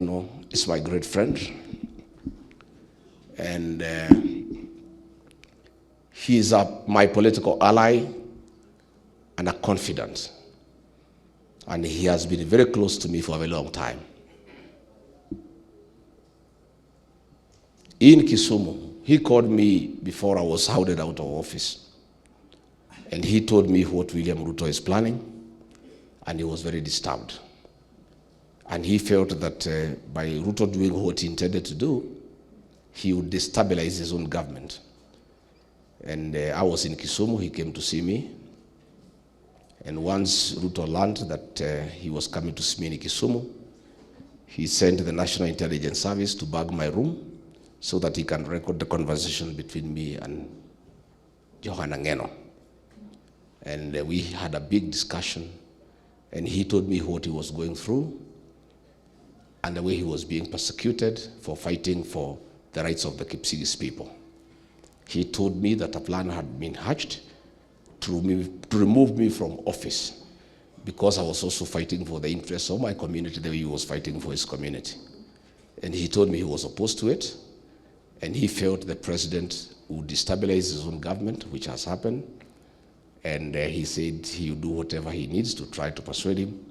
Is my great friend, and he is my political ally and a confidant, and he has been very close to me for a very long time. In Kisumu, he called me before I was hounded out of office, and he told me what William Ruto is planning, and he was very disturbed. And he felt that by Ruto doing what he intended to do, he would destabilize his own government. And I was in Kisumu, he came to see me. And once Ruto learned that he was coming to see me in Kisumu, he sent the National Intelligence Service to bag my room so that he can record the conversation between me and Johanna Ngeno. And we had a big discussion, and he told me what he was going through and the way he was being persecuted for fighting for the rights of the Kipsigis people. He told me that a plan had been hatched to remove me from office because I was also fighting for the interests of my community the way he was fighting for his community. And he told me he was opposed to it, and he felt the president would destabilize his own government, which has happened, and he said he would do whatever he needs to try to persuade him.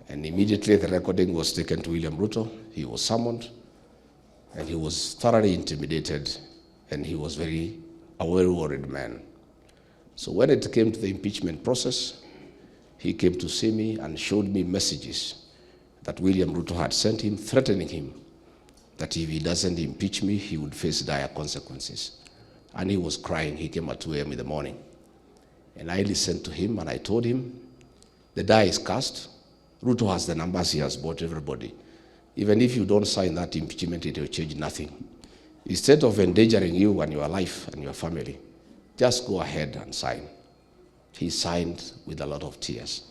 And immediately the recording was taken to William Ruto. He was summoned, and he was thoroughly intimidated, and he was a very worried man. So when it came to the impeachment process, he came to see me and showed me messages that William Ruto had sent him, threatening him that if he doesn't impeach me, he would face dire consequences. And he was crying. He came at 2 a.m. in the morning. And I listened to him, and I told him, the die is cast. Ruto has the numbers, he has bought everybody. Even if you don't sign that impeachment, it will change nothing. Instead of endangering you and your life and your family, just go ahead and sign. He signed with a lot of tears.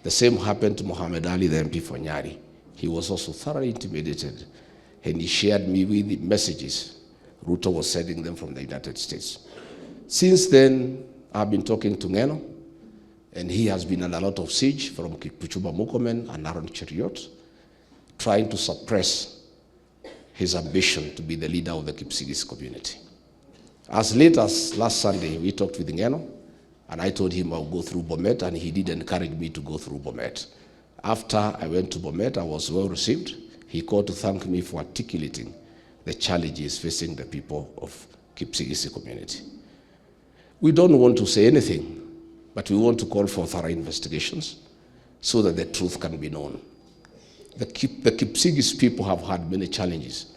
The same happened to Muhammad Ali, the MP for Nyari. He was also thoroughly intimidated, and he shared me with the messages Ruto was sending them from the United States. Since then, I've been talking to Ngeno, and he has been under a lot of siege from Murkomen and Aaron Cheriot, trying to suppress his ambition to be the leader of the Kipsigis community. As late as last Sunday, we talked with Ngeno, and I told him I'll go through Bomet, and he did encourage me to go through Bomet. After I went to Bomet, I was well received. He called to thank me for articulating the challenges facing the people of Kipsigis community. We don't want to say anything, but we want to call for thorough investigations so that the truth can be known. The Kipsigis people have had many challenges.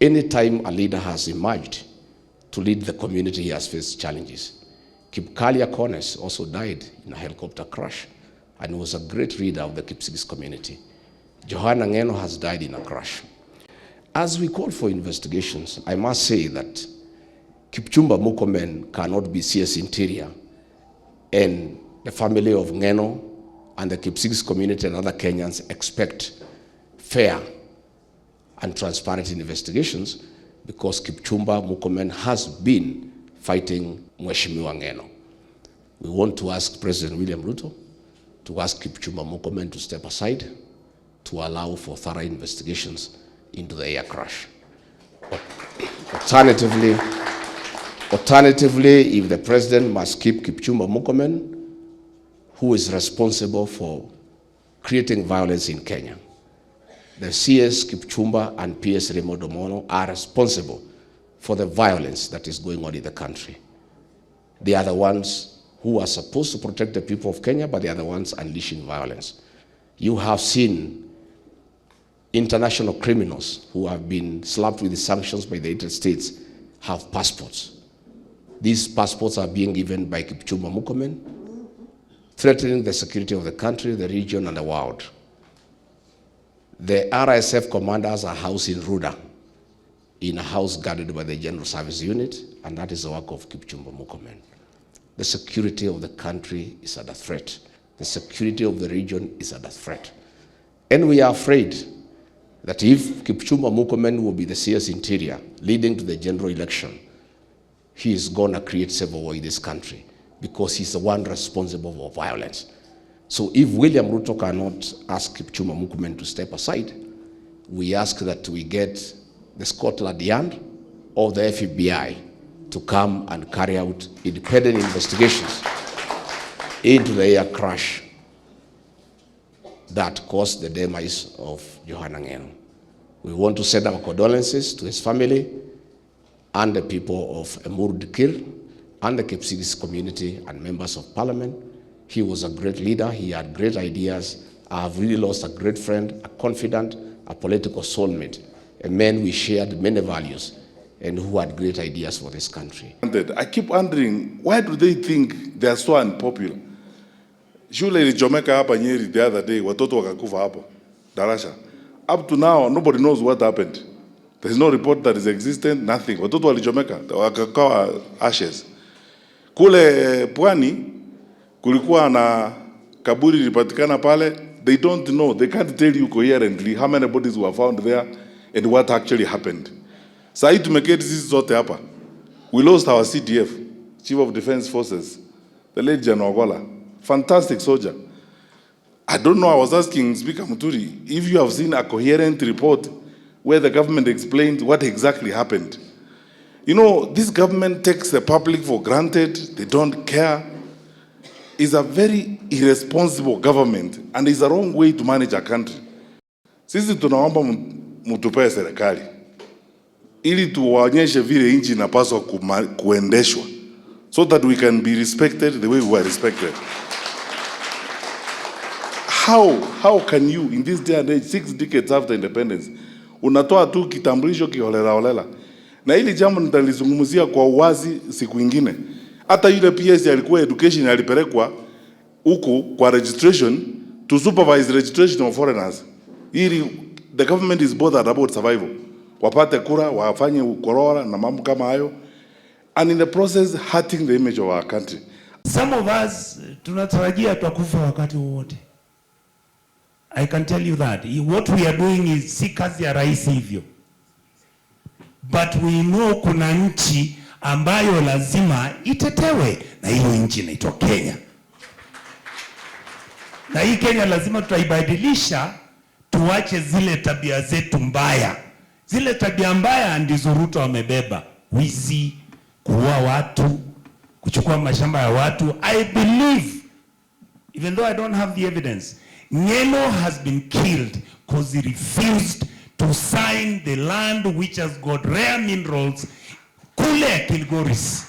Anytime a leader has emerged to lead the community, he has faced challenges. Kipkalia Kones also died in a helicopter crash and was a great leader of the Kipsigis community. Johanna Ngeno has died in a crash. As we call for investigations, I must say that Kipchumba Murkomen cannot be CS Interior, and the family of Ngeno and the Kipsigis community and other Kenyans expect fair and transparent investigations because Kipchumba Murkomen has been fighting Mheshimiwa Ngeno. We want to ask President William Ruto to ask Kipchumba Murkomen to step aside to allow for thorough investigations into the air crash. Alternatively, if the president must keep Kipchumba Murkomen, who is responsible for creating violence in Kenya, the CS Kipchumba and PS Remodomono are responsible for the violence that is going on in the country. They are the ones who are supposed to protect the people of Kenya, but they are the ones unleashing violence. You have seen international criminals who have been slapped with the sanctions by the United States have passports. These passports are being given by Kipchumba Murkomen, threatening the security of the country, the region, and the world. The RSF commanders are housed in Ruda, in a house guarded by the General Service Unit, and that is the work of Kipchumba Murkomen. The security of the country is under threat. The security of the region is under threat. And we are afraid that if Kipchumba Murkomen will be the CS Interior, leading to the general election, he is going to create civil war in this country because he's the one responsible for violence. So if William Ruto cannot ask Kipchumba Murkomen to step aside, we ask that we get the Scotland Yard or the FBI to come and carry out independent investigations into the air crash that caused the demise of Johanna Ngeno. We want to send our condolences to his family and the people of Emuru Dikir and the Kipsigis community and members of parliament. He was a great leader. He had great ideas. I have really lost a great friend, a confidant, a political soulmate, a man we shared many values and who had great ideas for this country. I keep wondering, why do they think they are so unpopular? Shule ilichomeka hapa Nyeri the other day, watoto wakakufa hapo darasha. Up to now, nobody knows what happened. There is no report that is existent, nothing. Watoto walichomeka, wakakawa ashes. Kule Pwani, kulikuwa na kaburi lipatikana pale. They don't know, they can't tell you coherently how many bodies were found there and what actually happened. Sahi tumeketi sisi zote hapa. We lost our CDF, Chief of Defense Forces, the late General Ogola. Fantastic soldier. I don't know, I was asking Speaker Muturi if you have seen a coherent report where the government explained what exactly happened. You know, this government takes the public for granted, they don't care. It's a very irresponsible government and it's a wrong way to manage a country. Sisi tunaomba mutupee serikali ili tuwaonyeshe vile nchi inapaswa kuendeshwa so that we can be respected the way we were respected. How can you in this day and age, 6 decades after independence, unatoa tu kitambulisho kiholela holela? Na hili jambo nitalizungumzia kwa uwazi siku nyingine. Hata yule PS alikuwa education alipelekwa huku kwa registration to supervise registration of foreigners. Ili the government is bothered about survival. Wapate kura, wafanye ukorora na mambo kama hayo, and in the process hurting the image of our country. Some of us tunatarajia tutakufa wakati wowote. I can tell you that. What we are doing is si kazi ya rais hivyo. But we know kuna nchi ambayo lazima itetewe, na hiyo nchi inaitwa Kenya. Na hii Kenya lazima tutaibadilisha, tuache zile tabia zetu mbaya. Zile tabia mbaya ndizo Ruto wamebeba. Wizi, kuua watu, kuchukua mashamba ya watu. I believe, even though I don't have the evidence, Ngeno has been killed because he refused to sign the land which has got rare minerals kule Kilgoris.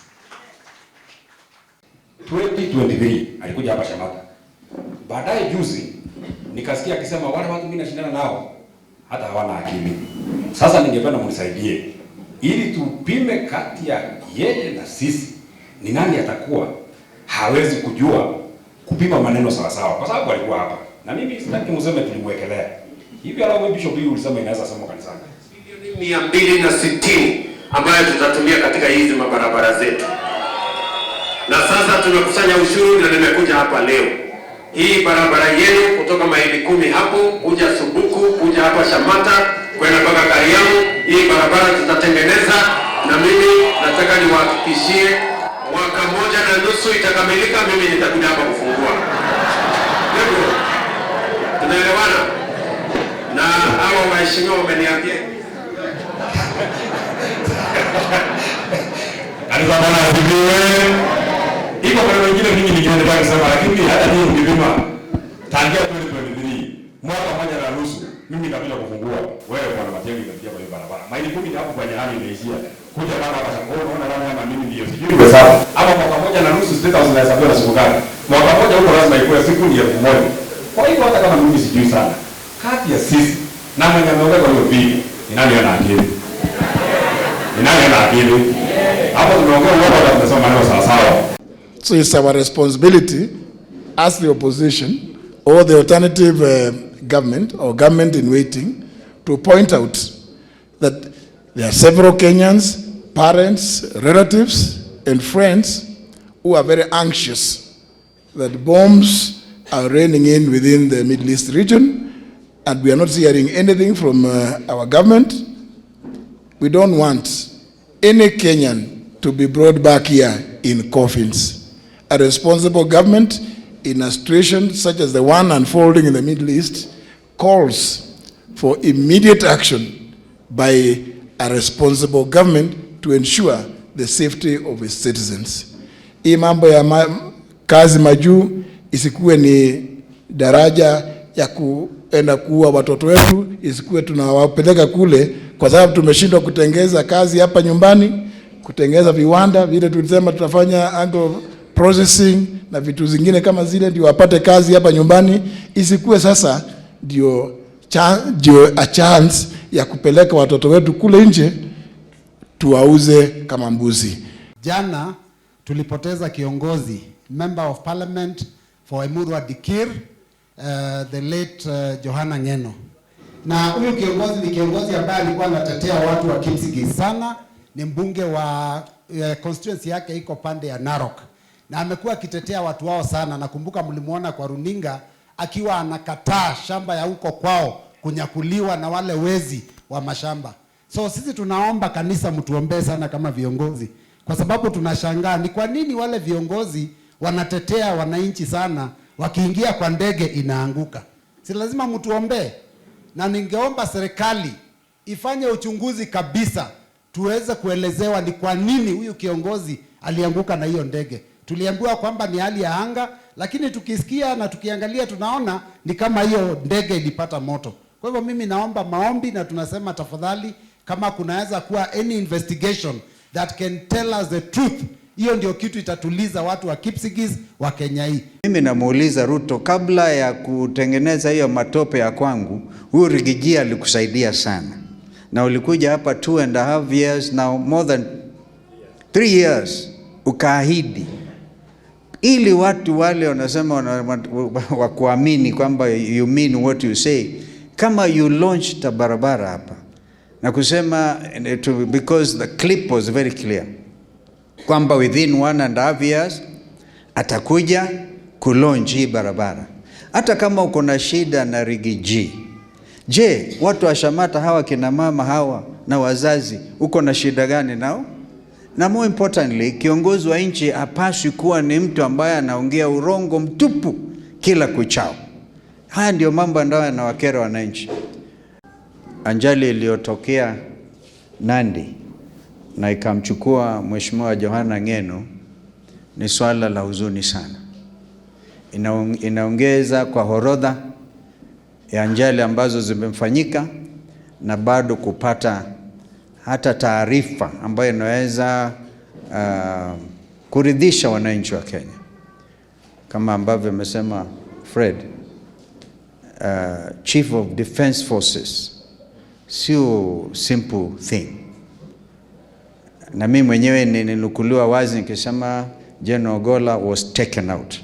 2023 alikuja hapa Shamata. Baadaye juzi nikasikia akisema wale watu mimi nashindana nao hata hawana akili. Sasa ningependa mnisaidie ili tupime kati ya yeye na sisi ni nani atakuwa hawezi kujua kupima maneno sawa sawa, kwa sababu alikuwa hapa. Na mimi sitaki mseme tulimwekelea. Hivi alafu bishop huyu ulisema inaweza sema kanisani. Bilioni 260 ambayo tutatumia katika hizi mabarabara zetu. Na sasa tumekusanya ushuru na nimekuja hapa leo. Hii barabara yenu kutoka maili 10 hapo kuja Subuku kuja hapa Shamata kwenda mpaka Kariamu, hii barabara tutatengeneza, na mimi nataka niwahakikishie mwaka 1.5 itakamilika, mimi nitakuja hapa kufungua. Ndio. Tunaelewana? Na hao waheshimiwa wameniambia alikuwa bwana asifiwe. Iko kwa wengine vingi ningeenda kusema, lakini hata mimi nilipima tangia 2023 mwaka 1.5 mimi nikakuja kufungua. Wewe bwana Matiang'i unapitia kwa barabara. Maili 10 hapo kwa jirani imeishia. Kuja kama hapa sasa unaona kama mimi ndio sijui kwa sababu hapa mwaka 1.5 status inahesabiwa na siku gani? Mwaka 1 huko lazima ikuwe siku ni 1000. Kwa hiyo hata kama mimi sijui sana, kati ya sisi na mwenye ameongea kwa hiyo video, ni nani ana akili? Ni nani ana akili? Hapo tumeongea wote na tunasema maneno sawa sawa. So it's our responsibility as the opposition or the alternative government or government in waiting to point out that there are several Kenyans, parents, relatives and friends who are very anxious that bombs are raining in within the Middle East region, and we are not hearing anything from our government. We don't want any Kenyan to be brought back here in coffins. A responsible government in a situation such as the one unfolding in the Middle East calls for immediate action by a responsible government to ensure the safety of its citizens. Hii mambo ya kazi majuu isikuwe ni daraja ya kuenda kuua watoto wetu, isikuwe tunawapeleka kule kwa sababu tumeshindwa kutengeza kazi hapa nyumbani, kutengeza viwanda vile tulisema tutafanya agro processing na vitu zingine kama zile, ndio wapate kazi hapa nyumbani. Isikuwe sasa ndio a chance ya kupeleka watoto wetu kule nje tuwauze kama mbuzi. Jana tulipoteza kiongozi, member of parliament for Emurua Dikir, the late Johana Ngeno. Na huyu kiongozi ni kiongozi ambaye alikuwa anatetea watu wa Kipsigis sana, ni mbunge wa constituency yake iko pande ya Narok. Na amekuwa akitetea watu wao sana. Nakumbuka mlimuona kwa runinga akiwa anakataa shamba ya huko kwao kunyakuliwa na wale wezi wa mashamba. So sisi tunaomba kanisa mtuombee sana kama viongozi, kwa sababu tunashangaa ni kwa nini wale viongozi wanatetea wananchi sana, wakiingia kwa ndege inaanguka. Si lazima mtuombee? Na ningeomba serikali ifanye uchunguzi kabisa, tuweze kuelezewa ni kwa nini huyu kiongozi alianguka na hiyo ndege. Tuliambiwa kwamba ni hali ya anga, lakini tukisikia na tukiangalia tunaona ni kama hiyo ndege ilipata moto. Kwa hivyo mimi naomba maombi, na tunasema tafadhali, kama kunaweza kuwa any investigation that can tell us the truth, hiyo ndio kitu itatuliza watu wa Kipsigis wa Kenya hii. Mimi namuuliza Ruto, kabla ya kutengeneza hiyo matope ya kwangu, huyu Rigiji alikusaidia sana. Na ulikuja hapa 2.5 years now, more than 3 years, ukaahidi. Ili watu wale wanasema wakuamini kwamba you mean what you say. Kama you launched barabara hapa na kusema because the clip was very clear kwamba within 1.5 years atakuja kulaunch hii barabara. Hata kama uko na shida na Rigiji, je, watu wa Shamata hawa kina mama hawa na wazazi, uko na shida gani nao? Na more importantly, kiongozi wa nchi hapaswi kuwa ni mtu ambaye anaongea urongo mtupu kila kuchao. Haya ndio mambo ambayo yanawakera wananchi. Ajali iliyotokea Nandi na ikamchukua Mheshimiwa Johana Ngeno ni swala la huzuni sana. Inaongeza kwa horodha ya ajali ambazo zimefanyika na bado kupata hata taarifa ambayo inaweza kuridhisha wananchi wa Kenya. Kama ambavyo amesema Fred, Chief of Defense Forces, sio simple thing. Na mimi mwenyewe ninukuliwa wazi nikisema General Ogolla was taken out.